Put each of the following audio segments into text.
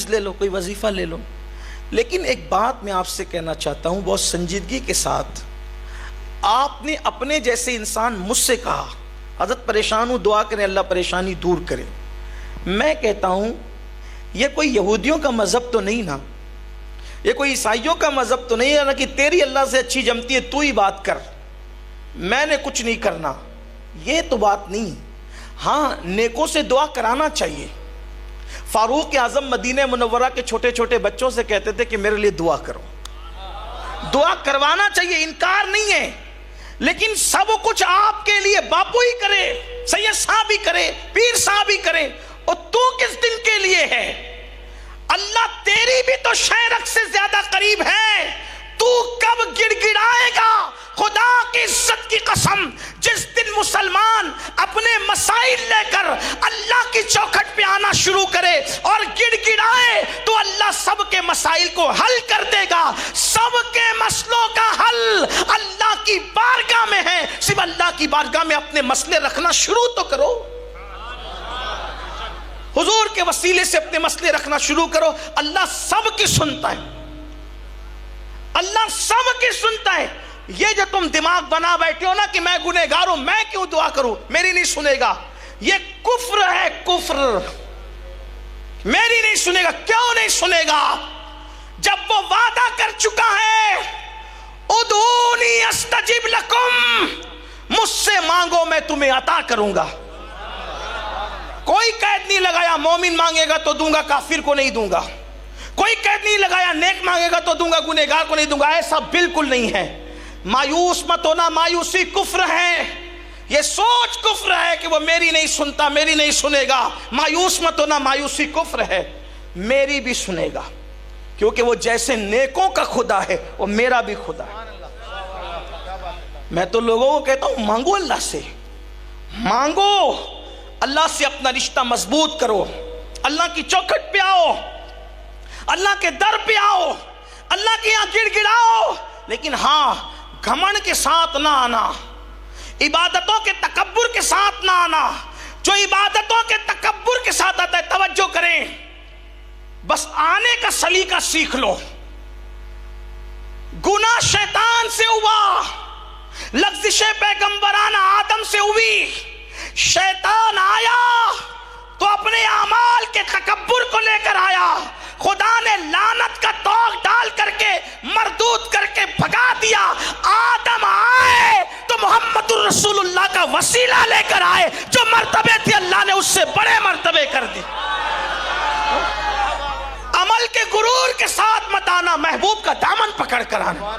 تعویذ لے لو، کوئی وظیفہ لے لو، لیکن ایک بات میں آپ سے کہنا چاہتا ہوں بہت سنجیدگی کے ساتھ. آپ نے اپنے جیسے انسان مجھ سے کہا حضرت پریشان ہوں، دعا کریں اللہ پریشانی دور کرے. میں کہتا ہوں یہ کوئی یہودیوں کا مذہب تو نہیں نا، یہ کوئی عیسائیوں کا مذہب تو نہیں ہے نا کہ تیری اللہ سے اچھی جمتی ہے تو ہی بات کر، میں نے کچھ نہیں کرنا. یہ تو بات نہیں. ہاں نیکوں سے دعا کرانا چاہیے. فاروق اعظم مدینہ منورہ کے چھوٹے چھوٹے بچوں سے کہتے تھے کہ میرے لیے دعا کرو. دعا کروانا چاہیے، انکار نہیں ہے، لیکن سب کچھ آپ کے لیے باپو ہی کرے، سید صاحب ہی کرے، پیر صاحب ہی کرے، اور تو کس دن کے لیے ہے؟ اللہ تیری بھی تو شہرک سے زیادہ قریب ہے. تو کب گڑ گڑائے گا؟ خدا کی عزت کی قسم جس دن مسلمان اپنے مسائل لے کر اللہ کی چوکھٹ پہ آنا شروع کرے اور گڑ گڑائے تو اللہ سب کے مسائل کو حل کر دے گا. سب کے مسئلوں کا حل اللہ کی بارگاہ میں ہے. صرف اللہ کی بارگاہ میں اپنے مسئلے رکھنا شروع تو کرو، حضور کے وسیلے سے اپنے مسئلے رکھنا شروع کرو. اللہ سب کی سنتا ہے، اللہ سب کی سنتا ہے. یہ جو تم دماغ بنا بیٹھے ہو نا کہ میں گنہگار ہوں، میں کیوں دعا کروں، میری نہیں سنے گا، یہ کفر ہے. کفر میری نہیں سنے گا. کیوں نہیں سنے گا؟ جب وہ وعدہ کر چکا ہے ادعونی استجب لکم، مجھ سے مانگو میں تمہیں عطا کروں گا. کوئی قید نہیں لگایا مومن مانگے گا تو دوں گا، کافر کو نہیں دوں گا. کوئی قید نہیں لگایا نیک مانگے گا تو دوں گا، گنہگار کو نہیں دوں گا. ایسا بالکل نہیں ہے. مایوس مت ہونا، مایوسی کفر ہے. یہ سوچ کفر ہے کہ وہ میری نہیں سنتا، میری نہیں سنے گا. مایوس مت ہونا، مایوسی کفر ہے. میری بھی سنے گا، کیونکہ وہ جیسے نیکوں کا خدا ہے وہ میرا بھی خدا ہے. میں تو لوگوں کو کہتا ہوں مانگو، اللہ سے مانگو، اللہ سے اپنا رشتہ مضبوط کرو، اللہ کی چوکھٹ پہ آؤ، اللہ کے در پہ آؤ، اللہ کے یہاں گڑ گڑاؤ. لیکن ہاں گھمنڈ کے ساتھ نہ آنا، عبادتوں کے تکبر کے ساتھ نہ آنا. جو عبادتوں کے تکبر کے ساتھ آتا ہے، توجہ کریں، بس آنے کا سلیقہ سیکھ لو. گناہ شیطان سے ہوا، لغزش پیغمبرانہ آدم سے ہوئی. شیطان آیا تو اپنے اعمال کے تکبر کو لے کر آیا. خدا نے لعنت کا توق ڈال کر کے مردود کر کے بھگا دیا. آدم آئے تو محمد الرسول اللہ کا وسیلہ لے کر آئے. جو مرتبے تھے اللہ نے اس سے بڑے مرتبے کر دی. عمل کے غرور کے ساتھ مت آنا، محبوب کا دامن پکڑ کر آنا.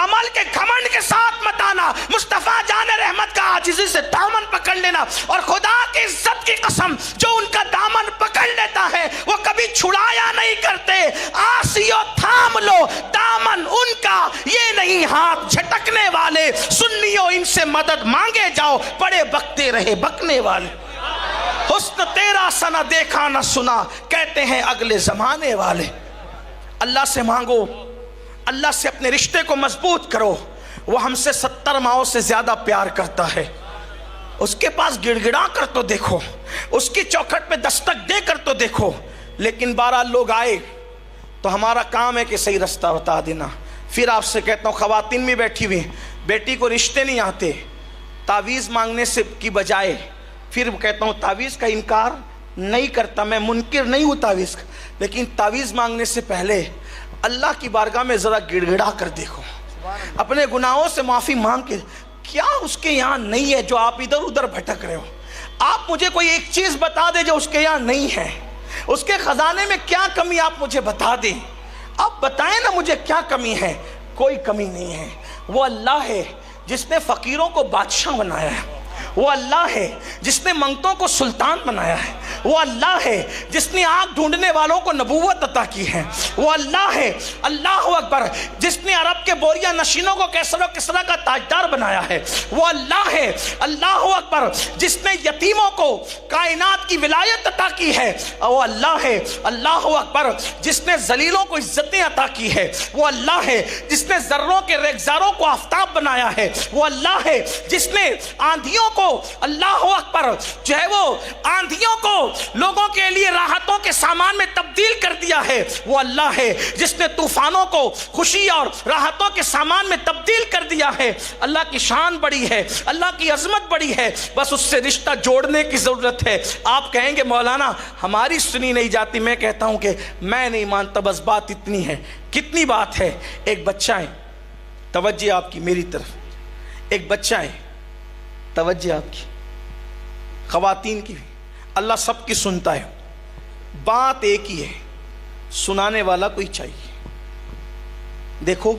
عمل کے گھمنڈ کے ساتھ مت آنا، مصطفیٰ جان رحمت کا عاجزی سے دامن پکڑ لینا. اور خدا کی عزت کی قسم جو ان کا دامن پکڑ لیتا ہے وہ کبھی چھڑایا نہیں کرتے. آسیو تھام لو دامن ان کا، یہ نہیں ہاتھ جھٹکنے والے. سنیو ان سے مدد مانگے جاؤ، بڑے بکتے رہے بکنے والے. حسن تیرا سنا دیکھا نہ سنا، کہتے ہیں اگلے زمانے والے. اللہ سے مانگو، اللہ سے اپنے رشتے کو مضبوط کرو. وہ ہم سے 70 ماؤں سے زیادہ پیار کرتا ہے. اس کے پاس گڑ گڑا کر تو دیکھو، اس کی چوکھٹ پہ دستک دے کر تو دیکھو. لیکن 12 لوگ آئے تو ہمارا کام ہے کہ صحیح رستہ بتا دینا. پھر آپ سے کہتا ہوں خواتین بھی بیٹھی ہوئی، بیٹی کو رشتے نہیں آتے، تعویذ مانگنے سے کی بجائے پھر کہتا ہوں تعویذ کا انکار نہیں کرتا، میں منکر نہیں ہوں تعویذ کا، لیکن تعویذ مانگنے سے پہلے اللہ کی بارگاہ میں ذرا گڑ گڑا کر دیکھو، اپنے گناہوں سے معافی مانگ کے. کیا اس کے یہاں نہیں ہے جو آپ ادھر ادھر بھٹک رہے ہو؟ آپ مجھے کوئی ایک چیز بتا دے جو اس کے یہاں نہیں ہے. اس کے خزانے میں کیا کمی آپ مجھے بتا دیں. آپ بتائیں نا مجھے کیا کمی ہے. کوئی کمی نہیں ہے. وہ اللہ ہے جس نے فقیروں کو بادشاہ بنایا ہے. وہ اللہ ہے جس نے منگتوں کو سلطان بنایا ہے. وہ اللہ ہے جس نے آنکھ ڈھونڈنے والوں کو نبوت عطا کی ہے. وہ اللہ ہے، اللہ اکبر، جس نے عرب کے بوریا نشینوں کو کیسر و کسرا کا تاجدار بنایا ہے. وہ اللہ ہے، اللہ اکبر، جس نے یتیموں کو کائنات کی ولایت عطا کی ہے. وہ اللہ ہے، اللہ اکبر، جس نے ذلیلوں کو عزتیں عطا کی ہے. وہ اللہ ہے جس نے ذروں کے ریگزاروں کو آفتاب بنایا ہے. وہ اللہ ہے جس نے آندھیوں کو، اللہ اکبر، جو ہے وہ آندھیوں کو لوگوں کے لیے راحتوں کے سامان میں تبدیل کر دیا ہے وہ اللہ ہے جس نے طوفانوں کو خوشی اور راحتوں کے سامان میں تبدیل کر دیا ہے. اللہ کی شان بڑی ہے, اللہ کی عظمت بڑی ہے, بس اس سے رشتہ جوڑنے کی ضرورت ہے. آپ کہیں گے مولانا ہماری سنی نہیں جاتی. میں کہتا ہوں کہ میں نہیں مانتا, بس بات اتنی ہے. کتنی بات ہے؟ ایک بچہ ہے, توجہ آپ کی میری طرف, ایک بچہ ہے, توجہ آپ کی, خواتین کی بھی, اللہ سب کی سنتا ہے. بات ایک ہی ہے, سنانے والا کوئی چاہیے. دیکھو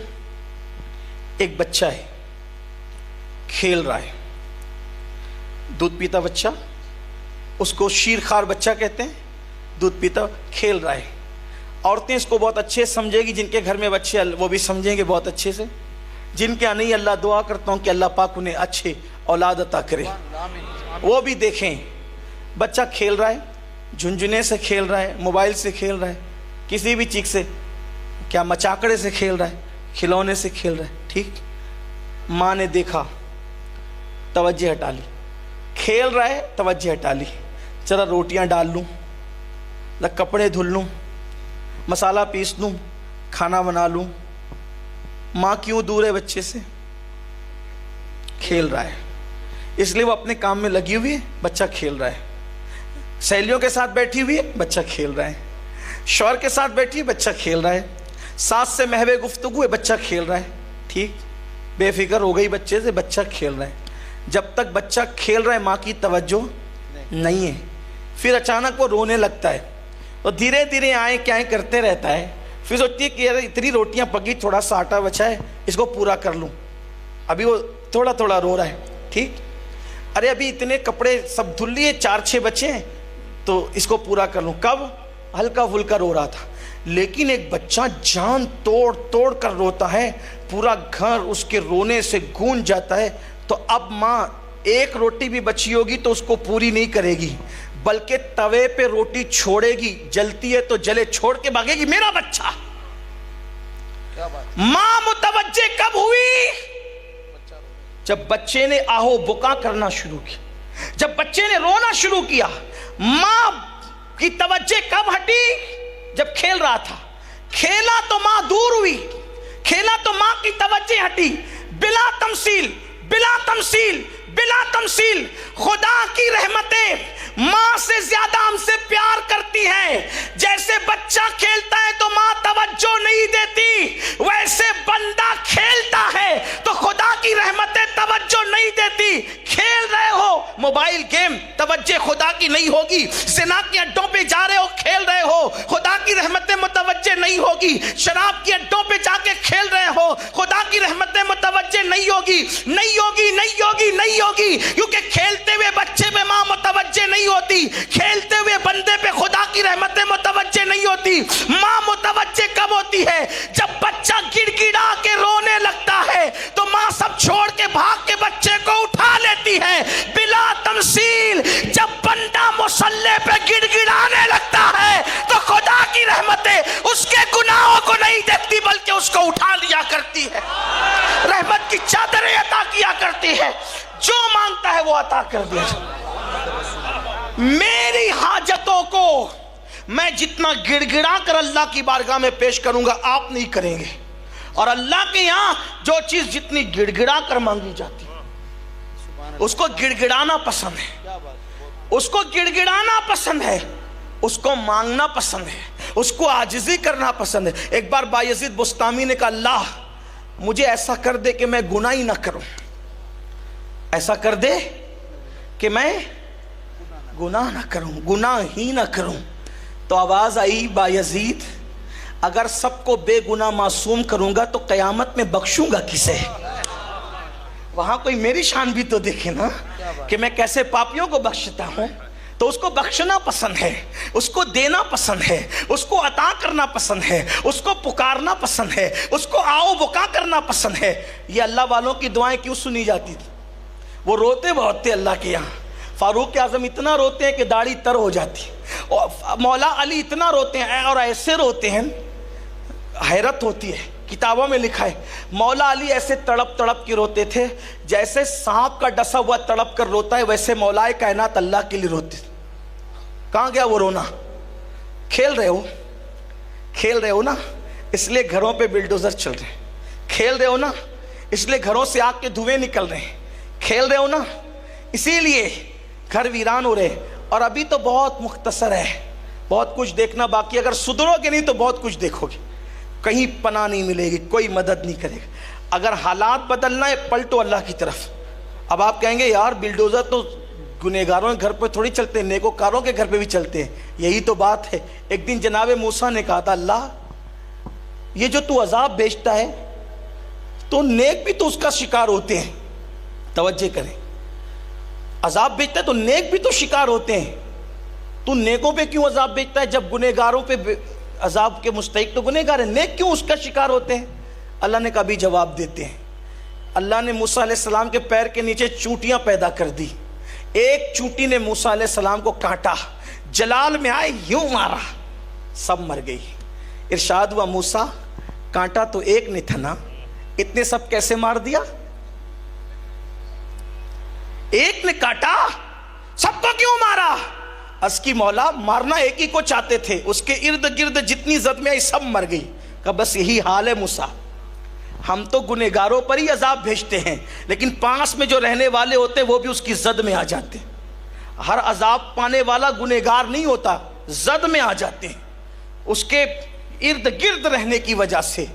ایک بچہ ہے, کھیل رہا ہے, دودھ پیتا بچہ, اس کو شیرخوار بچہ کہتے ہیں, دودھ پیتا کھیل رہا ہے. عورتیں اس کو بہت اچھے سمجھے گی, جن کے گھر میں بچے وہ بھی سمجھیں گے بہت اچھے سے, جن کے نہیں اللہ دعا کرتا ہوں کہ اللہ پاک انہیں اچھے اولاد عطا کرے, وہ بھی دیکھیں. بچہ کھیل رہا ہے, جھنجھنے سے کھیل رہا ہے, موبائل سے کھیل رہا ہے, کسی بھی چیز سے, کیا مچاکڑے سے کھیل رہا ہے, کھلونے سے کھیل رہا ہے. ٹھیک, ماں نے دیکھا, توجہ ہٹا لی. کھیل رہا ہے, توجہ ہٹا لی. ذرا روٹیاں ڈال لوں, کپڑے دھل لوں, مسالہ پیس لوں, کھانا بنا لوں. ماں کیوں دور ہے بچے سے؟ کھیل رہا ہے, اس لیے وہ اپنے کام میں لگی ہوئی ہے, بچہ کھیل رہا ہے. سہیلیوں کے ساتھ بیٹھی ہوئی ہے, بچہ کھیل رہا ہے. شوہر کے ساتھ بیٹھی ہے, بچہ کھیل رہا ہے. ساس سے محو گفتگو ہے, بچہ کھیل رہا ہے. ٹھیک, بے فکر ہو گئی بچے سے, بچہ کھیل رہا ہے. جب تک بچہ کھیل رہا ہے ماں کی توجہ نہیں ہے. پھر اچانک وہ رونے لگتا ہے, اور دھیرے دھیرے آئیں کیا کرتے رہتا ہے. پھر سوچتی ہے کہ یار اتنی روٹیاں پکی, تھوڑا سا آٹا بچا ہے, اس کو پورا کر لوں. ابھی وہ تھوڑا تھوڑا رو رہا ہے. ٹھیک, ارے ابھی اتنے کپڑے سب دھل لیے, 4-6 بچے ہیں, تو اس کو پورا کر لوں. کب ہلکا پھلکا رو رہا تھا, لیکن ایک بچہ جان توڑ توڑ کر روتا ہے, پورا گھر اس کے رونے سے گونج جاتا ہے. تو اب ماں ایک روٹی بھی بچی ہوگی تو اس کو پوری نہیں کرے گی, بلکہ توے پہ روٹی چھوڑے گی, جلتی ہے تو جلے, چھوڑ کے بھاگے گی. میرا بچہ. ماں متوجہ کب ہوئی؟ جب بچے نے آہو بکا کرنا شروع کیا, جب بچے نے رونا شروع کیا. ماں کی توجہ کب ہٹی؟ جب کھیل رہا تھا. کھیلا تو ماں دور ہوئی, کھیلا تو ماں کی توجہ ہٹی. بلا تمثیل, بلا تمثیل, بلا تمثیل, خدا کی رحمتیں ماں سے زیادہ ہم سے پیار کرتی ہیں. جیسے بچہ کھیلتا ہے تو ماں توجہ نہیں دیتی, ویسے بندہ کھیلتا ہے تو خدا کی رحمتیں توجہ نہیں دیتی. کھیل رہے ہو موبائل گیم, توجہ خدا کی نہیں ہوگی. زنا کے اڈوں پہ جا رہے ہو, کھیل رہے ہو, خدا کی رحمتیں متوجہ نہیں ہوگی. شراب کے اڈوں پہ جا کے کھیل رہے ہو, خدا کی رحمتیں متوجہ نہیں ہوگی. نہیں ہوگی, نہیں ہوگی, نہیں ہوگی, کیونکہ کھیلتے ہوئے بچے پہ ماں متوجہ نہیں ہوتی, کھیلتے ہوئے بندے پہ خدا کی رحمتیں متوجہ نہیں ہوتی. ماں متوجہ کب ہوتی ہے؟ جب بچہ گڑ گڑا کے رونے لگتا ہے تو ماں سب چھوڑ کے بھاگ کے بچے کو اٹھا لیتی ہے. بلا تمثیل, جب بندہ مصلی پہ گڑ گڑانے لگتا ہے تو خدا کی رحمتیں اس کے گناہوں کو نہیں دیکھتی, بلکہ اس کو اٹھا لیا کرتی ہے, رحمت کی چادریں عطا کیا کرتی ہے. جو مانگتا ہے وہ عطا کر دیا. میری حاجتوں کو میں جتنا گڑ گڑا کر اللہ کی بارگاہ میں پیش کروں گا آپ نہیں کریں گے, اور اللہ کے یہاں جو چیز جتنی گڑ گڑا کر مانگی جاتی اس کو گڑ گڑانا پسند ہے, اس کو گڑ گڑانا پسند ہے, اس کو مانگنا پسند ہے, اس کو عاجزی کرنا پسند ہے. ایک بار بایزید بستامی نے کہا اللہ مجھے ایسا کر دے کہ میں گناہ ہی نہ کروں, ایسا کر دے کہ میں گناہ نہ کروں, گناہ ہی نہ کروں. تو آواز آئی بایزید اگر سب کو بے گناہ معصوم کروں گا تو قیامت میں بخشوں گا کسے؟ وہاں کوئی میری شان بھی تو دیکھے نا کہ میں کیسے پاپیوں کو بخشتا ہوں. تو اس کو بخشنا پسند ہے, اس کو دینا پسند ہے, اس کو عطا کرنا پسند ہے, اس کو پکارنا پسند ہے, اس کو آؤ بکا کرنا پسند ہے. یہ اللہ والوں کی دعائیں کیوں سنی جاتی تھی؟ وہ روتے بہت تھے اللہ کے یہاں. فاروق اعظم اتنا روتے ہیں کہ داڑھی تر ہو جاتی, اور مولا علی اتنا روتے ہیں اور ایسے روتے ہیں حیرت ہوتی ہے. کتابوں میں لکھا ہے مولا علی ایسے تڑپ تڑپ کے روتے تھے جیسے سانپ کا ڈسا ہوا تڑپ کر روتا ہے, ویسے مولا کائنات اللہ کے لیے روتے. کہاں گیا وہ رونا؟ کھیل رہے ہو, کھیل رہے ہو نا اس لیے گھروں پہ بلڈوزر چل رہے ہیں، کھیل رہے ہو نا اس لیے گھروں سے آگ کے دھوئیں نکل رہے ہیں، کھیل رہے ہو نا اسی لیے گھر ویران ہو رہے ہیں۔ اور ابھی تو بہت مختصر ہے، بہت کچھ دیکھنا باقی، اگر سدھرو گے نہیں تو بہت کچھ دیکھو گے، کہیں پناہ نہیں ملے گی، کوئی مدد نہیں کرے گا۔ اگر حالات بدلنا ہے پلٹو اللہ کی طرف۔ اب آپ کہیں گے یار بلڈوزر تو گنہگاروں کے گھر پہ تھوڑی چلتے ہیں، نیکوکاروں کے گھر پہ بھی چلتے ہیں، یہی تو بات ہے۔ ایک دن جناب موسیٰ نے کہا تھا اللہ یہ جو تو عذاب بھیجتا ہے تو نیک بھی تو اس کا شکار ہوتے ہیں، توجہ کریں، عذاب بھیجتا ہے تو نیک بھی تو شکار ہوتے ہیں، تو نیکوں پہ کیوں عذاب بھیجتا ہے؟ جب گنہگاروں پہ عذاب کے مستحق تو گنہگار ہیں، نیک کیوں اس کا شکار ہوتے ہیں؟ اللہ نے کبھی جواب دیتے ہیں۔ اللہ نے موسیٰ علیہ السلام کے پیر کے نیچے چونٹیاں پیدا کر دی، ایک چونٹی نے موسیٰ علیہ السلام کو کاٹا، جلال میں آئے یوں مارا، سب مر گئی۔ ارشاد ہوا موسیٰ کانٹا تو ایک نے تھا نا، اتنے سب کیسے مار دیا؟ ایک نے کاٹا سب کو کیوں مارا؟ اس کی مولا مارنا ایک ہی کو چاہتے تھے، اس کے ارد گرد جتنی زد میں آئی سب مر گئی۔ کہ بس یہی حال ہے موسیٰ، ہم تو گنہگاروں پر ہی عذاب بھیجتے ہیں لیکن پاس میں جو رہنے والے ہوتے ہیں وہ بھی اس کی زد میں آ جاتے ہیں۔ ہر عذاب پانے والا گنہگار نہیں ہوتا، زد میں آ جاتے ہیں اس کے ارد گرد رہنے کی وجہ سے۔